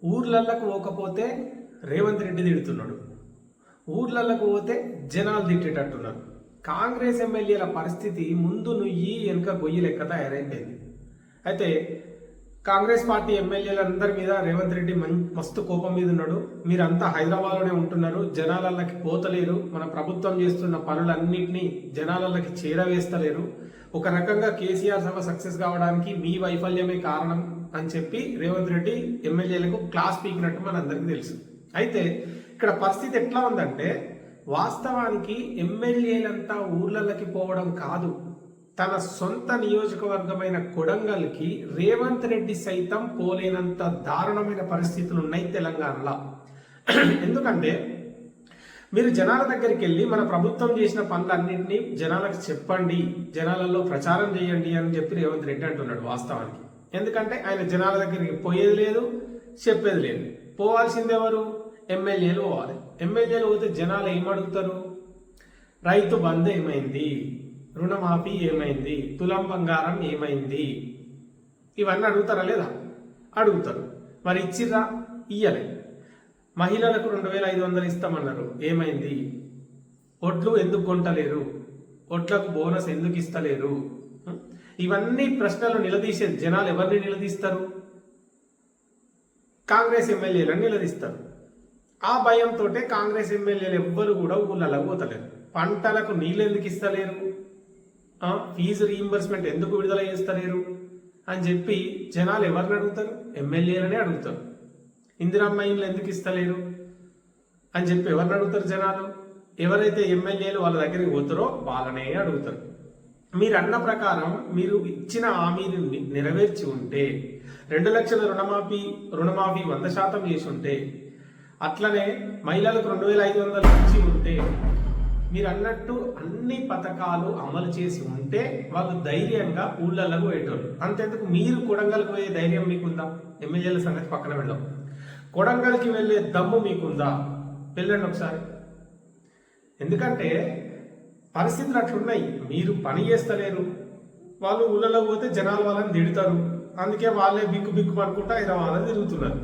ఊర్లళ్ళకు పోకపోతే రేవంత్ రెడ్డి తిడుతున్నాడు, ఊర్లళ్ళకు పోతే జనాలు తిట్టేటట్టున్నారు. కాంగ్రెస్ ఎమ్మెల్యేల పరిస్థితి ముందు నుయ్యి వెనుక గొయ్యి లెక్క తయారైపోయింది. అయితే కాంగ్రెస్ పార్టీ ఎమ్మెల్యేలందరి మీద రేవంత్ రెడ్డి మస్తు కోపం మీద ఉన్నాడు. మీరంతా హైదరాబాద్లోనే ఉంటున్నారు, జనాలకి పోతలేరు, మన ప్రభుత్వం చేస్తున్న పనులన్నింటినీ జనాలకి చేరవేస్తలేరు, ఒక రకంగా కేసీఆర్ సభ సక్సెస్ కావడానికి మీ వైఫల్యమే కారణం అని చెప్పి రేవంత్ రెడ్డి ఎమ్మెల్యేలకు క్లాస్ పీకినట్టు మనందరికీ తెలుసు. అయితే ఇక్కడ పరిస్థితి ఎట్లా ఉందంటే, వాస్తవానికి ఎమ్మెల్యేలంతా ఊర్లకి పోవడం కాదు, తన సొంత నియోజకవర్గమైన కొడంగల్కి రేవంత్ రెడ్డి సైతం పోలేనంత దారుణమైన పరిస్థితులు ఉన్నాయి తెలంగాణలో. ఎందుకంటే మీరు జనాల దగ్గరికి వెళ్ళి మన ప్రభుత్వం చేసిన పనులన్నింటినీ జనాలకు చెప్పండి, జనాలలో ప్రచారం చేయండి అని చెప్పి రేవంత్ రెడ్డి అంటున్నాడు వాస్తవానికి. ఎందుకంటే ఆయన జనాల దగ్గరికి పోయేది లేదు, చెప్పేది లేదు. పోవాల్సింది ఎవరు? ఎమ్మెల్యేలు పోవాలి. ఎమ్మెల్యేలు పోతే జనాలు ఏమడుగుతారు? రైతు బంధు ఏమైంది, రుణమాఫీ ఏమైంది, తులం బంగారం ఏమైంది, ఇవన్నీ అడుగుతారా లేదా? అడుగుతారు. మరి ఇచ్చిర్రా? ఇయ్యలే. మహిళలకు 2500 ఇస్తామన్నారు, ఏమైంది? ఒడ్లు ఎందుకు కొంటలేరు, ఒడ్లకు బోనస్ ఎందుకు ఇస్తలేరు? ఇవన్నీ ప్రశ్నలు నిలదీసే జనాలు ఎవరిని నిలదీస్తారు? కాంగ్రెస్ ఎమ్మెల్యేలను నిలదీస్తారు. ఆ భయంతో కాంగ్రెస్ ఎమ్మెల్యేలు ఎవ్వరు కూడా ఊళ్ళలో పోతలేరు. పంటలకు నీళ్ళు ఎందుకు ఇస్తలేరు, ఫీజు రీయింబర్స్మెంట్ ఎందుకు విడుదల చేస్తలేరు అని చెప్పి జనాలు ఎవరిని అడుగుతారు? ఎమ్మెల్యేలనే అడుగుతారు. ఇందిరమ్మ ఇండ్లు ఎందుకు ఇస్తలేరు అని చెప్పి ఎవరిని అడుగుతారు జనాలు? ఎవరైతే ఎమ్మెల్యేలు వాళ్ళ దగ్గరికి పోతారో వాళ్ళనే అడుగుతారు. మీరు అన్న ప్రకారం మీరు ఇచ్చిన హామీని నెరవేర్చి ఉంటే, 2 లక్షల రుణమాఫీ 100% చేసి ఉంటే, అట్లనే మహిళలకు 2500 ఇచ్చి ఉంటే, మీరు అన్నట్టు అన్ని పథకాలు అమలు చేసి ఉంటే వాళ్ళు ధైర్యంగా ఊళ్ళకు పోయేటోళ్ళు. అంతేందుకు మీరు కొడంగల్కి పోయే ధైర్యం మీకుందా? ఎమ్మెల్యేల సంగతి పక్కన వెళ్దాం, కొడంగల్కి వెళ్ళే దమ్ము మీకుందా? వెళ్ళండి ఒకసారి. ఎందుకంటే పరిస్థితులు అట్లున్నాయి. మీరు పని చేస్తలేరు, వాళ్ళు ఊళ్ళలో పోతే జనాలు వాళ్ళని తిడతారు, అందుకే వాళ్ళే బిక్కు అనుకుంటా హైదరాబాద్ తిరుగుతున్నారు.